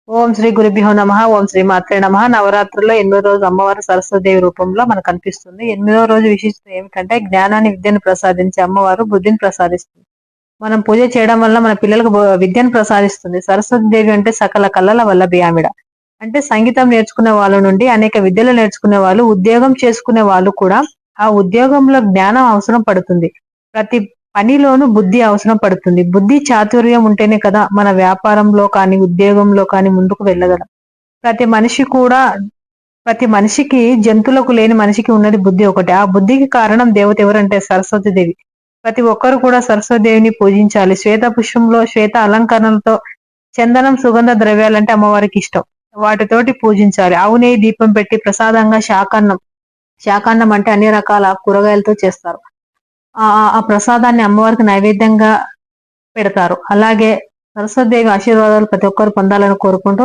ఓం శ్రీ గురుభ్యో నమః. ఓం శ్రీ మాత్రే నమః. నవరాత్రుల్లో 8వ రోజు అమ్మవారు సరస్వతీదేవి రూపంలో మనకు కనిపిస్తుంది. 8వ రోజు విశిష్టత ఏమిటంటే జ్ఞానాన్ని, విద్యను ప్రసాదించే అమ్మవారు బుద్ధిని ప్రసాదిస్తుంది. మనం పూజ చేయడం వల్ల మన పిల్లలకు విద్యను ప్రసాదిస్తుంది. సరస్వతీదేవి అంటే సకల కళల వల్లభి ఆవిడ. అంటే సంగీతం నేర్చుకునే వాళ్ళ నుండి అనేక విద్యలు నేర్చుకునే వాళ్ళు, ఉద్యోగం చేసుకునే వాళ్ళు కూడా ఆ ఉద్యోగంలో జ్ఞానం అవసరం పడుతుంది. ప్రతి పనిలోనూ బుద్ధి అవసరం పడుతుంది. బుద్ధి చాతుర్యం ఉంటేనే కదా మన వ్యాపారంలో కానీ, ఉద్యోగంలో కానీ ముందుకు వెళ్ళగలం. ప్రతి మనిషి కూడా ప్రతి మనిషికి జంతువులకు లేని మనిషికి ఉన్నది బుద్ధి ఒకటే. ఆ బుద్ధికి కారణం దేవత ఎవరంటే సరస్వతీదేవి. ప్రతి ఒక్కరు కూడా సరస్వతీదేవిని పూజించాలి. శ్వేత పుష్పంలో శ్వేత అలంకరణలతో చందనం, సుగంధ ద్రవ్యాలంటే అమ్మవారికి ఇష్టం. వాటితోటి పూజించాలి. ఆవు నెయ్యి దీపం పెట్టి ప్రసాదంగా శాకాన్నం. శాకాన్నం అంటే అన్ని రకాల కూరగాయలతో చేస్తారు. ఆ ఆ ప్రసాదాన్ని అమ్మవారికి నైవేద్యంగా పెడతారు. అలాగే సరస్వతీదేవి ఆశీర్వాదాలు ప్రతి ఒక్కరు పొందాలని కోరుకుంటూ